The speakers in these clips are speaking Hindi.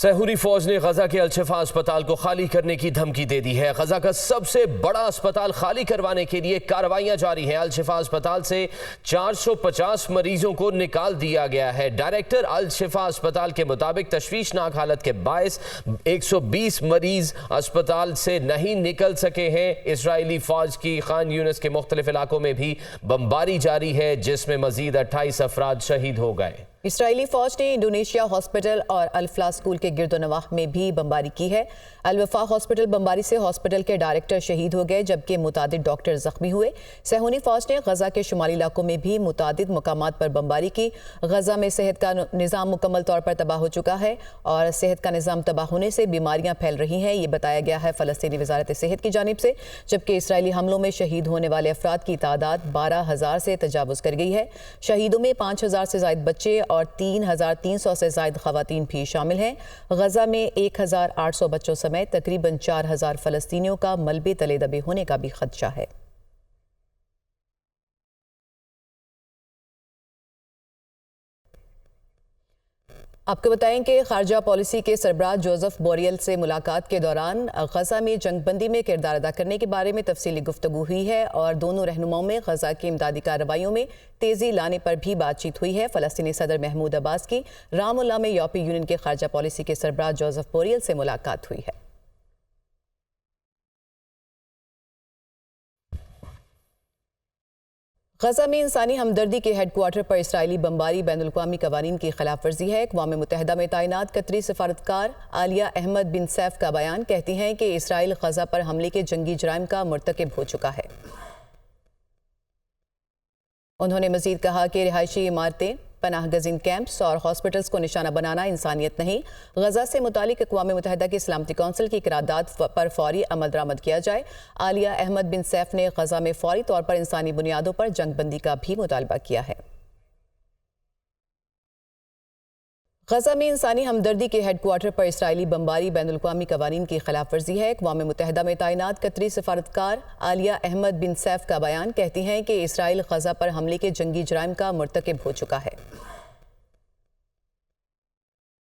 सहूरी फौज ने गजा के अल-शिफा अस्पताल को खाली करने की धमकी दे दी है। गजा का सबसे बड़ा अस्पताल खाली करवाने के लिए कार्रवाइयां जारी हैं। अल-शिफा अस्पताल से 450 मरीजों को निकाल दिया गया है। डायरेक्टर अल-शिफा अस्पताल के मुताबिक तशवीशनाक हालत के बायस 120 मरीज अस्पताल से नहीं निकल सके हैं। इजरायली फौज की खान यूनिस के मुख्तलिफ इलाकों में भी बमबारी जारी है, जिसमें मजीद 28 अफराद शहीद हो गए। इसराइली फौज ने इंडोनेशिया हॉस्पिटल और अल-फलाह स्कूल के गिरदोनवाह में भी बमबारी की है। अल-वफा हॉस्पिटल बमबारी से हॉस्पिटल के डायरेक्टर शहीद हो गए, जबकि मुतादिद डॉक्टर जख्मी हुए। सहूनी फौज ने गजा के शुमाली इलाकों में भी मुतादिद मकामात पर बमबारी की। गजा में सेहत का निज़ाम मुकम्मल तौर पर तबाह हो चुका है और सेहत का निज़ाम तबाह होने से बीमारियां फैल रही हैं, ये बताया गया है फ़लस्तीनी वज़ारत सेहत की जानिब से। जबकि इसराइली हमलों में शहीद होने वाले अफराद की तादाद 12,000 से तजावुज़ कर गई है। शहीदों में 5,000 से ज़ायद बच्चे और 3,300 से ज़ायद ख़वातीन भी शामिल हैं। गजा में 1,800 बच्चों समेत तकरीबन 4,000 फ़लस्तीनियों का मलबे तले दबे होने का भी खदशा है। आपको बताएं कि खारजा पॉलिसी के सरबराह जोसेफ बोरियल से मुलाकात के दौरान गजा में जंगबंदी में किरदार अदा करने के बारे में तफसीली गुफ्तगू हुई है और दोनों रहनुमाओं में गजा की इमदादी कार्रवाइयों में तेज़ी लाने पर भी बातचीत हुई है। फ़लस्तीनी सदर महमूद अब्बास की रामुल्ला में यूरोपीय यूनियन के खारजा पॉलिसी के सरबराह जोसेफ बोरियल से मुलाकात हुई है। गजा में इंसानी हमदर्दी के हेडक्वार्टर पर इसराइली बमबारी बैनुल-अक़वामी कवानीन की खिलाफ वर्जी है। अक़वाम मुत्तहिदा में तैनात कतरी सफारतकार आलिया अहमद बिन सैफ का बयान कहती हैं कि इसराइल गजा पर हमले के जंगी जराइम का मुर्तकिब हो चुका है। उन्होंने मजीद कहा कि रिहायशी इमारतें, पनाह गज़ीन कैंप्स और हॉस्पिटल्स को निशाना बनाना इंसानियत नहीं। गजा से मुतालिक अक़वाम मुत्तहिदा की सलामती कौंसिल की करारदाद पर फौरी अमल दरामद किया जाए। आलिया अहमद बिन सैफ ने गजा में फौरी तौर पर इंसानी बुनियादों पर जंगबंदी का भी मुतालबा किया है। गजा में इंसानी हमदर्दी के हेडक्वार्टर पर इसराइली बमबारी बैनुल-अक़वामी कवानीन की खिलाफ वर्जी है। अक़वाम मुत्तहिदा में तैनात कतरी सफारतकार आलिया अहमद बिन सैफ का बयान कहती हैं कि इसराइल गजा पर हमले के जंगी जराइम का मुर्तकिब हो चुका है।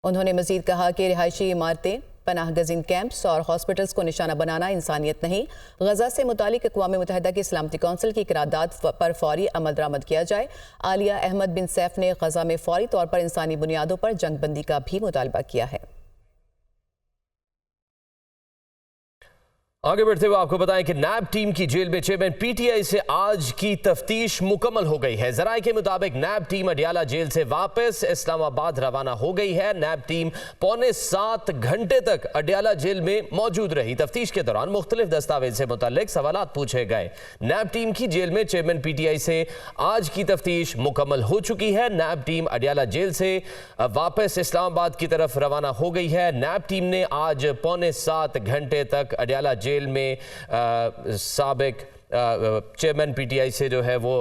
उन्होंने मजीद कहा कि रिहायशी इमारतें, पनाह गज़ीन कैंप्स और हॉस्पिटल्स को निशाना बनाना इंसानियत नहीं। गजा से मुतालिक अक़वाम मुत्तहिदा की सलामती कौंसिल की करारदाद पर फौरी अमल दरामद किया जाए। आलिया अहमद बिन सैफ ने गजा में फौरी तौर पर इंसानी बुनियादों पर जंगबंदी का भी मुतालबा किया है। आगे बढ़ते हुए आपको बताएं कि नैब टीम की जेल में चेयरमैन पीटीआई से आज की तफ्तीश मुकम्मल हो गई है। जराये के मुताबिक नैब टीम अडियाला जेल से वापस इस्लामाबाद रवाना हो गई है। नैब टीम 6.25 घंटे तक अडियाला जेल में मौजूद रही। तफ्तीश के दौरान मुख्तलिफ दस्तावेज से मुतल्लिक सवालात पूछे गए। नैब टीम की जेल में चेयरमैन पीटीआई से आज की तफ्तीश मुकम्मल हो चुकी है। नैब टीम अडियाला जेल से वापस इस्लामाबाद की तरफ रवाना हो गई है। नैब टीम ने आज 6.25 घंटे तक अडियाला जेल में साबिक चेयरमैन पीटीआई से जो है वो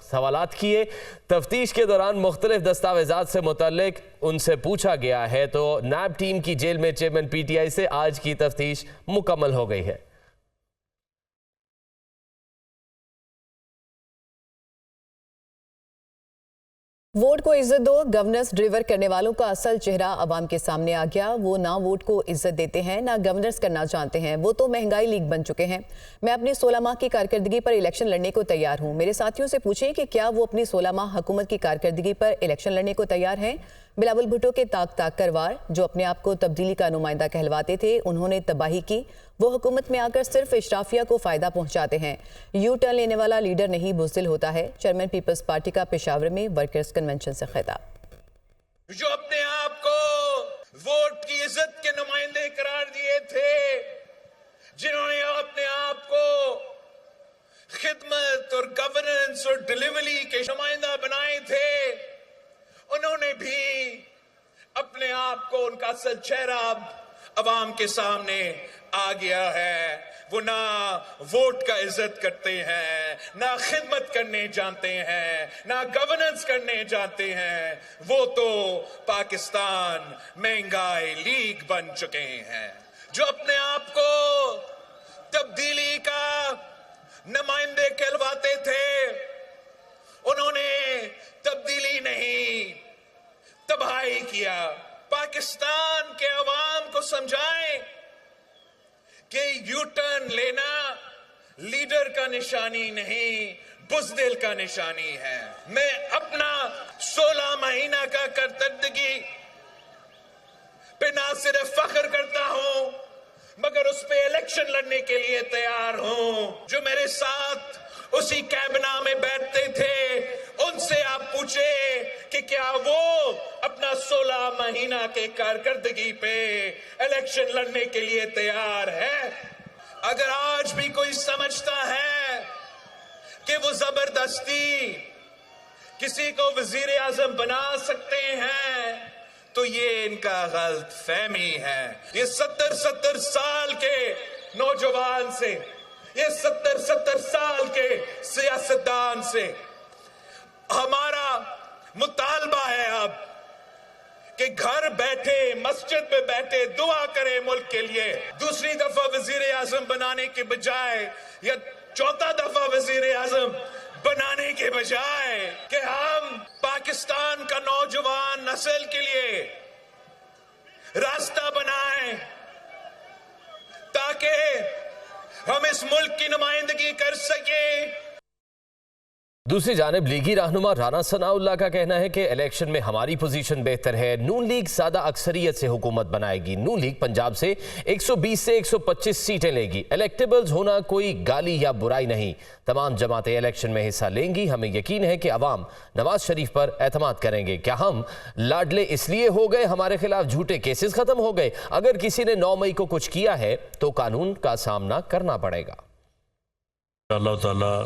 सवालात किए। तफ्तीश के दौरान मुख्तलिफ दस्तावेजात से मुतल्लिक उनसे पूछा गया है। तो नैब टीम की जेल में चेयरमैन पीटीआई से आज की तफ्तीश मुकम्मल हो गई है। वोट को इज्जत दो, गवर्नेंस डिलीवर करने वालों का असल चेहरा अवाम के सामने आ गया। वो ना वोट को इज्जत देते हैं, ना गवर्नेंस करना जानते हैं। वो तो महंगाई लीग बन चुके हैं। मैं अपनी 16 माह की कारकर्दगी पर इलेक्शन लड़ने को तैयार हूँ। मेरे साथियों से पूछें कि क्या वो अपनी 16 माह हुकूमत की कारकर्दगी पर इलेक्शन लड़ने को तैयार हैं। बिलावल भुट्टो के ताक करवार, जो अपने आप को तब्दीली का नुमाइंदा कहलवाते थे, उन्होंने तबाही की। वो हुकूमत में आकर सिर्फ इशराफिया को फ़ायदा पहुंचाते हैं। यू टर्न लेने वाला लीडर नहीं, बुज़दिल होता है। चेयरमैन पीपल्स पार्टी का पेशावर में वर्कर्स कन्वेंशन से खिताब। जो अपने आप को वोट की इज्जत के नुमाइंदे करार दिए थे, जिन्होंने अपने आप को खिदमत और गवर्नेंस और डिलीवरी के नुमाइंदा बनाए थे, उन्होंने भी अपने आप को, उनका असल चेहरा अवाम के सामने आ गया है। वो ना वोट का इज्जत करते हैं, ना खिदमत करने जानते हैं, ना गवर्नेंस करने जानते हैं। वो तो पाकिस्तान महंगाई लीग बन चुके हैं। जो अपने आप को तब्दीली का नुमाइंदे कहलवाते थे, उन्होंने तब्दीली नहीं, तबाही किया। पाकिस्तान के अवाम समझाएं कि यू टर्न लेना लीडर का निशानी नहीं, बुज़दिल का निशानी है। मैं अपना 16 महीना का कर्तव्यगी पे ना सिर्फ फख्र करता हूं, मगर उस पे इलेक्शन लड़ने के लिए तैयार हूं। जो मेरे साथ उसी कैबिनेट में बैठते थे, उनसे आप पूछे कि क्या वो अपना 16 महीना के कारकर्दगी पे इलेक्शन लड़ने के लिए तैयार है। अगर आज भी कोई समझता है कि वो जबरदस्ती किसी को वजीर आजम बना सकते हैं, तो ये इनका गलत फहमी है। ये 70 साल के नौजवान से, ये 70 साल के सियासतदान से हमारा मुतालबा है अब कि घर बैठे, मस्जिद में बैठे दुआ करें मुल्क के लिए। दूसरी दफा वजीर आजम बनाने के बजाय या चौथा दफा वजीर आजम बनाने के बजाय कि हम पाकिस्तान का नौजवान नस्ल के लिए रास्ता बनाएं ताकि हम इस मुल्क की नुमाइंदगी कर सके। दूसरी जानिब लीगी रहनुमा राना सनाउल्लाह का कहना है कि इलेक्शन में हमारी पोजीशन बेहतर है। नून लीग ज्यादा अक्सरियत से हुकूमत बनाएगी। नून लीग पंजाब से 120 से 125 सीटें लेगी। इलेक्टेबल्स होना कोई गाली या बुराई नहीं। तमाम जमातें इलेक्शन में हिस्सा लेंगी। हमें यकीन है कि अवाम नवाज शरीफ पर एतमाद करेंगे। क्या हम लाडले इसलिए हो गए हमारे खिलाफ झूठे केसेस खत्म हो गए? अगर किसी ने 9 मई को कुछ किया है तो कानून का सामना करना पड़ेगा। अल्लाह ताला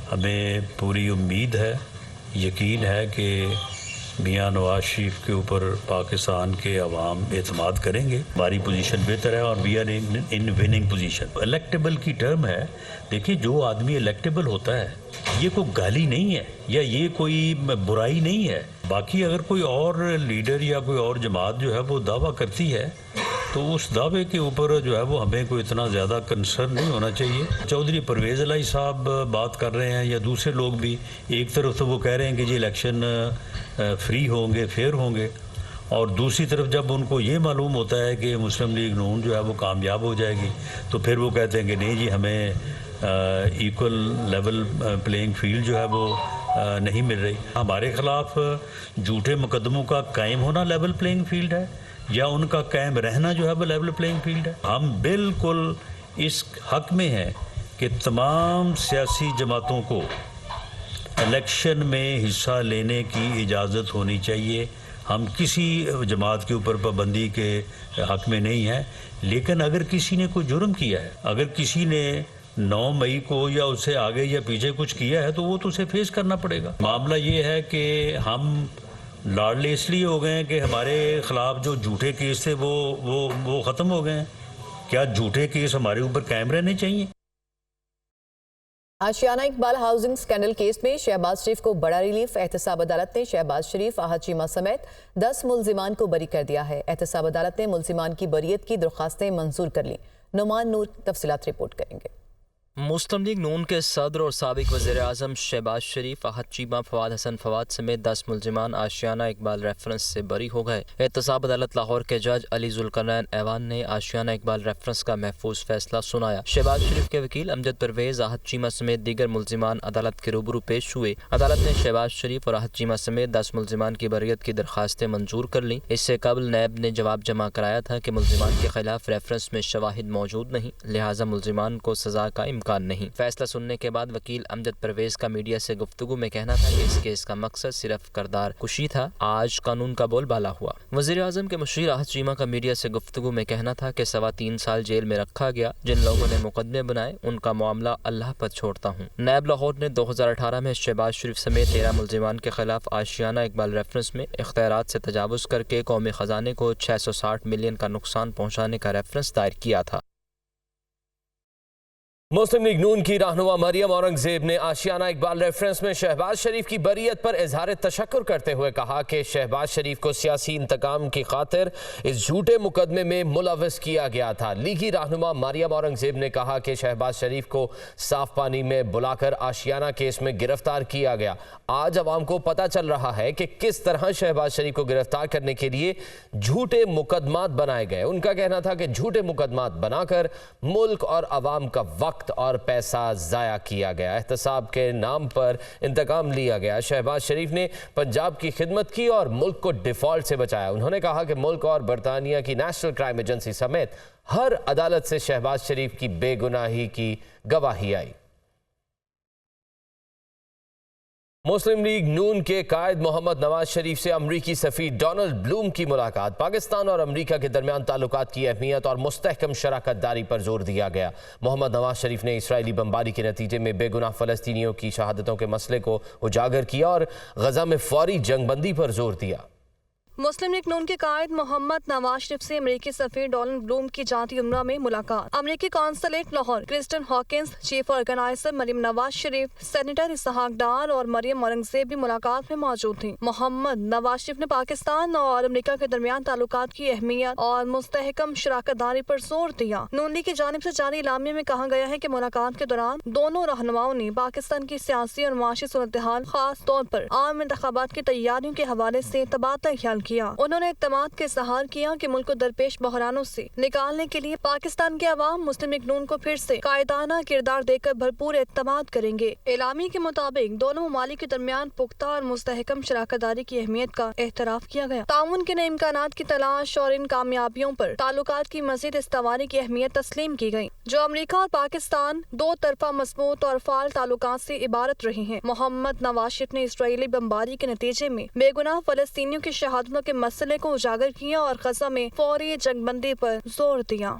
हमें पूरी उम्मीद है, यकीन है कि मियां नवाज शरीफ के ऊपर पाकिस्तान के अवाम एतमाद करेंगे। हमारी पोजीशन बेहतर है और we are in winning position. Electable की टर्म है। देखिए, जो आदमी इलेक्टेबल होता है ये कोई गाली नहीं है या ये कोई बुराई नहीं है। बाकी अगर कोई और लीडर या कोई और जमात जो है वो दावा करती है तो उस दावे के ऊपर जो है वो हमें कोई इतना ज़्यादा कंसर्न नहीं होना चाहिए। चौधरी परवेज़ इलाही साहब बात कर रहे हैं या दूसरे लोग भी, एक तरफ तो वो कह रहे हैं कि जी इलेक्शन फ्री होंगे, फेयर होंगे, और दूसरी तरफ जब उनको ये मालूम होता है कि मुस्लिम लीग नून जो है वो कामयाब हो जाएगी तो फिर वो कहते हैं कि नहीं जी, हमें इक्वल लेवल प्लेइंग फील्ड जो है वो नहीं मिल रही। हमारे ख़िलाफ़ झूठे मुकदमों का कायम होना लेवल प्लेइंग फील्ड है या उनका कायम रहना जो है वो लेवल प्लेइंग फील्ड है? हम बिल्कुल इस हक में हैं कि तमाम सियासी जमातों को इलेक्शन में हिस्सा लेने की इजाज़त होनी चाहिए। हम किसी जमात के ऊपर पाबंदी के हक में नहीं हैं, लेकिन अगर किसी ने कोई जुर्म किया है, अगर किसी ने 9 मई को या उससे आगे या पीछे कुछ किया है तो वो तो उसे फेस करना पड़ेगा। मामला ये है कि हम लाडले इसलिए हो गए हैं कि हमारे खिलाफ जो झूठे केस थे वो ख़त्म हो गए हैं। क्या झूठे केस हमारे ऊपर कायम रहने चाहिए? आशियाना इकबाल हाउसिंग स्कैंडल केस में शहबाज शरीफ को बड़ा रिलीफ। एहतसाब अदालत ने शहबाज शरीफ, आहत चीमा समेत 10 मुल्जिमान को बरी कर दिया है। एहतसाब अदालत ने मुल्जिमान की बरीयत की दरख्वास्तें मंजूर कर लीं। नुमान नूर तफसीलात रिपोर्ट करेंगे। मुस्लिम लीग नून के सदर और साबिक वज़ीर आज़म शहबाज शरीफ, आहत चीमा, फवाद हसन फवाद समेत 10 मुल्जिमान आशियाना इकबाल रेफरेंस से बरी हो गए। एहतसाब अदालत लाहौर के जज अली जुल्करनैन ऐवान ने आशियाना इकबाल रेफरेंस का महफूज फैसला सुनाया। शहबाज शरीफ के वकील अमजद परवेज़, आहत चीमा समेत दीगर मुल्जिमान अदालत के रूबरू पेश हुए। अदालत ने शहबाज शरीफ और आहत चीमा समेत 10 मुल्जिमान की बरीयत की दरख्वास्तें मंजूर कर लीं। इससे कबल नैब ने जवाब जमा कराया था कि मुल्जिमान के खिलाफ रेफरेंस में शवाहिद मौजूद नहीं, लिहाजा मुल्जिमान को सजा का इम्कान नहीं। फैसला सुनने के बाद वकील अमजद परवेज का मीडिया से गुफ्तगू में कहना था कि इस केस का मकसद सिर्फ किरदार कुशी था। आज कानून का बोलबाला हुआ। वज़ीर आज़म के मुशीर आहत चीमा का मीडिया से गुफ्तगू में कहना था कि 3.25 साल जेल में रखा गया। जिन लोगों ने मुकदमे बनाए उनका मामला अल्लाह पर छोड़ता हूँ। नैब लाहौर ने 2018 में शहबाज शरीफ समेत 13 मुल्जिमान के खिलाफ आशियाना इकबाल रेफरेंस में इख्तियारात से तजावुज़ करके कौमी ख़जाने को 660 मिलियन का नुकसान पहुँचाने का रेफरेंस दायर किया था। मुस्लिम लीग नून की रहनुमा मरियम औरंगजेब ने आशियाना इकबाल रेफरेंस में शहबाज शरीफ की बरीयत पर इजहार तशक्कुर करते हुए कहा कि शहबाज शरीफ को सियासी इंतकाम की खातिर इस झूठे मुकदमे में मुलव्वस किया गया था। लीगी रहनुमा मरियम औरंगजेब ने कहा कि शहबाज शरीफ को साफ पानी में बुलाकर आशियाना केस में गिरफ्तार किया गया। आज अवाम को पता चल रहा है कि किस तरह शहबाज शरीफ को गिरफ्तार करने के लिए झूठे मुकदमात बनाए गए। उनका कहना था कि झूठे मुकदमात बनाकर मुल्क और अवाम का वक्त और पैसा जाया किया गया। एहतसाब के नाम पर इंतकाम लिया गया। शहबाज शरीफ ने पंजाब की खिदमत की और मुल्क को डिफॉल्ट से बचाया। उन्होंने कहा कि मुल्क और बरतानिया की नेशनल क्राइम एजेंसी समेत हर अदालत से शहबाज शरीफ की बेगुनाही की गवाही आई। मुस्लिम लीग नून के कायद मोहम्मद नवाज शरीफ से अमरीकी सफीर डोनाल्ड ब्लूम की मुलाकात। पाकिस्तान और अमरीका के दरमियान ताल्लुकात की अहमियत और मुस्तहकम शराकत दारी पर जोर दिया गया। मोहम्मद नवाज शरीफ ने इसराइली बमबारी के नतीजे में बेगुनाह फलस्तीनियों की शहादतों के मसले को उजागर किया और गजा में फौरी जंगबंदी पर जोर दिया। मुस्लिम लीग नून के कायद मोहम्मद नवाज शरीफ से अमरीकी सफीर डोनाल्ड ब्लूम की जाती उम्रा में मुलाकात। अमरीकी consulate Lahore Kristen Hawkins, chief organiser Maryam Nawaz Sharif, senator Ishaq Dar और मरियम औरंगजेब भी मुलाकात में मौजूद थी। मोहम्मद नवाज शरीफ ने पाकिस्तान और अमरीका के दरमियान ताल्लुकात की अहमियत और मुस्तहकम शराकत दारी पर जोर दिया। नून लीग की जानिब से जारी इलामे में कहा गया है कि मुलाकात के दौरान दोनों रहनुमाओं ने पाकिस्तान की सियासी और माशी सूरत-ए-हाल, खास तौर पर आम इंतखाबात की तैयारियों के हवाले से तबादला ख्याल किया। उन्होंने इत्तेमाद के इज़हार किया कि मुल्क को दरपेश बहरानों से निकालने के लिए पाकिस्तान के अवाम मुस्लिम लीग नून को फिर से कायदाना किरदार देकर भरपूर इत्तेमाद करेंगे। एलामी के मुताबिक दोनों ममालिक के दरमियान पुख्ता और मुस्तहकम शराकतदारी की अहमियत का एहतराफ किया गया। ताउन के नए इम्कानात की तलाश और इन कामयाबियों पर ताल्लुकात की मज़ीद इस्तावारी की अहमियत तस्लीम की गई, जो अमरीका और पाकिस्तान दो तरफा मजबूत और फाल ताल्लुकात से इबारत रहे हैं। मोहम्मद नवाज शरीफ ने इसराइली बमबारी के नतीजे में बेगुनाह फलस्तीनियों की शहादतों के मसले को उजागर किया और गजा में फौरी जंगबंदी पर जोर दिया।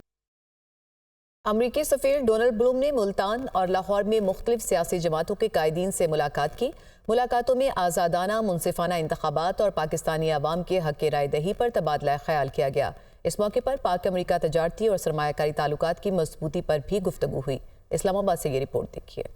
अमरीकी सफीर डोनाल्ड ब्लूम ने मुल्तान और लाहौर में मुख्तलिफ सियासी जमातों के कायदीन से मुलाकात की। मुलाकातों में आज़ादाना मुनसिफाना इंतखाबात और पाकिस्तानी अवाम के हक राय दही पर तबादला ख्याल किया गया। इस मौके पर पाक अमरीका तजारती और सरमायाकारी ताल्लुकात की मजबूती पर भी गुफ्तगू हुई। इस्लामाबाद से ये रिपोर्ट देखिए।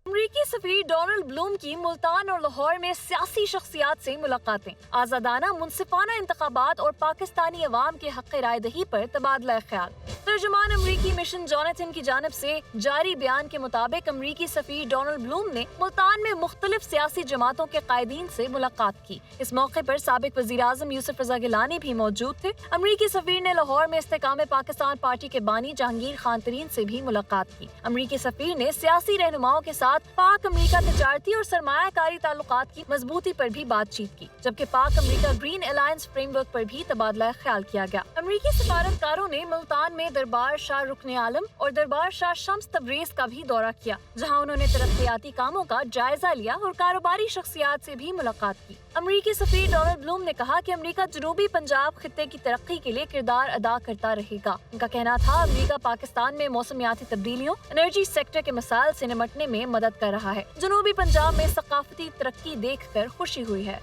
अमरीकी सफीर डोनाल्ड ब्लूम की मुल्तान और लाहौर में सियासी शख्सियात से मुलाकातें, आज़ादाना मुनसिफाना इंतखाबात और पाकिस्तानी अवाम के हक राय दही पर तबादला ख्याल। तर्जुमान अमरीकी मिशन जोनाथन की जानिब से जारी बयान के मुताबिक अमरीकी सफीर डोनाल्ड ब्लूम ने मुल्तान में मुख्तलिफ सियासी जमातों के कायदीन से मुलाकात की। इस मौके पर साबिक वज़ीर आज़म यूसुफ रज़ा गिलानी भी मौजूद थे। अमरीकी सफीर ने लाहौर में इस्तेकाम पाकिस्तान पार्टी के बानी जहांगीर खान तरीन से भी मुलाकात की। अमरीकी सफीर ने सियासी रहनुमाओं के साथ पाक अमरीका तजारती और सरमायाकारी ताल्लुकात की मजबूती पर भी बातचीत की, जबकि पाक अमरीका ग्रीन अलायंस फ्रेमवर्क पर भी तबादला ख्याल किया गया। अमरीकी सफारतकारों ने मुल्तान में दरबार शाह रुकने आलम और दरबार शाह शम्स तबरेज का भी दौरा किया, जहां उन्होंने तरक्याती कामों का जायजा लिया और कारोबारी शख्सियात से भी मुलाकात की। अमरीकी सफीर डोनाल्ड ब्लूम ने कहा कि अमरीका जनूबी पंजाब खित्ते की तरक्की के लिए किरदार अदा करता रहेगा। उनका कहना था अमरीका पाकिस्तान में मौसमियाती तब्दीलियों, एनर्जी सेक्टर के मसाइल से निपटने में मदद कर रहा है। जनूबी पंजाब में सकाफती तरक्की देखकर खुशी हुई है।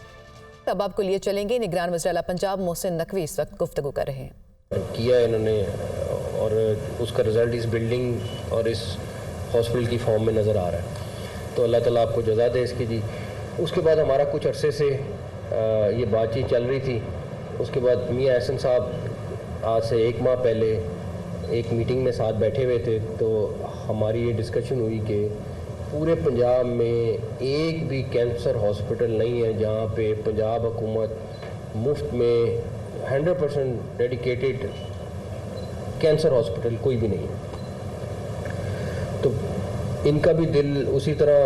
अब आपको लिए चलेंगे निगरान वज़ीर पंजाब मोहसिन नकवी इस वक्त गुफ्तगू कर रहे हैं। किया इन्होंने और उसका रिजल्ट इस बिल्डिंग और इस हॉस्पिटल की फॉर्म में नज़र आ रहा है, तो अल्लाह ताला आपको जज़ा दे इसकी जी। उसके बाद हमारा कुछ अरसे से ये बातचीत चल रही थी। उसके बाद मियाँ एहसन साहब आज से 1 माह पहले एक मीटिंग में साथ बैठे हुए थे, तो हमारी ये डिस्कशन हुई कि पूरे पंजाब में एक भी कैंसर हॉस्पिटल नहीं है जहाँ पे पंजाब हुकूमत मुफ्त में 100% डेडिकेटेड कैंसर हॉस्पिटल कोई भी नहीं है। तो इनका भी दिल उसी तरह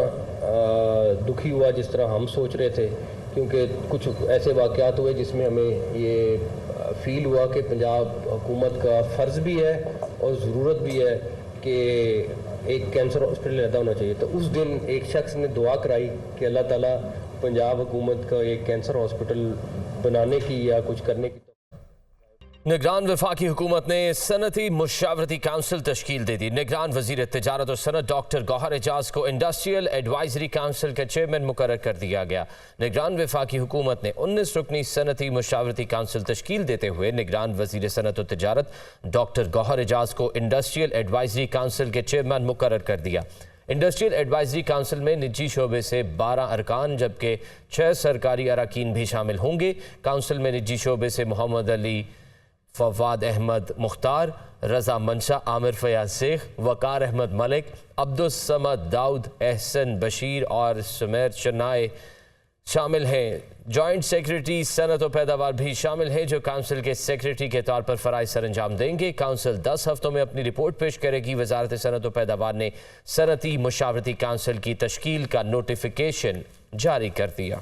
दुखी हुआ जिस तरह हम सोच रहे थे, क्योंकि कुछ ऐसे वाक़यात हुए जिसमें हमें ये फ़ील हुआ कि पंजाब हुकूमत का फ़र्ज़ भी है और ज़रूरत भी है कि एक कैंसर हॉस्पिटल रहता होना चाहिए। तो उस दिन एक शख्स ने दुआ कराई कि अल्लाह ताला पंजाब हुकूमत का एक कैंसर हॉस्पिटल बनाने की या कुछ करने की निगरान वफाकी हुकूमत ने सनती मुशावरती काउंसिल तश्कील दे दी। निगरान वजीर तिजारत और सनत डॉक्टर गौहर एजाज को इंडस्ट्रियल एडवाइजरी काउंसिल का चेयरमैन मुकर्रर कर दिया गया। निगरान वफाकी हुकूमत ने 19 रुकनी सनती मुशावरती काउंसिल तश्कील देते हुए निगरान वजीर सनत और तिजारत डॉक्टर गौहर एजाज को इंडस्ट्रियल एडवाइजरी काउंसिल के चेयरमैन मुकर्रर कर दिया। इंडस्ट्रियल एडवाइजरी काउंसिल में निजी शोबे से 12 अरकान जबकि 6 सरकारी अरकान भी शामिल होंगे। काउंसिल में निजी शोबे से मोहम्मद अली, फवाद अहमद मुख्तार, रजा मंशा, आमिर फयाज शेख, वकार अहमद मलिक, अब्दुस समद दाऊद, एहसन बशीर और सुमेर चन्नाए शामिल हैं। जॉइंट सेक्रेटरी सनत और पैदावार भी शामिल हैं जो काउंसिल के सेक्रेटरी के तौर पर फ़राइज़ सर अंजाम देंगे। काउंसिल 10 हफ्तों में अपनी रिपोर्ट पेश करेगी। वजारत सनत और पैदावार ने सनती मुशावरती काउंसिल की तश्कील का नोटिफिकेशन जारी कर दिया।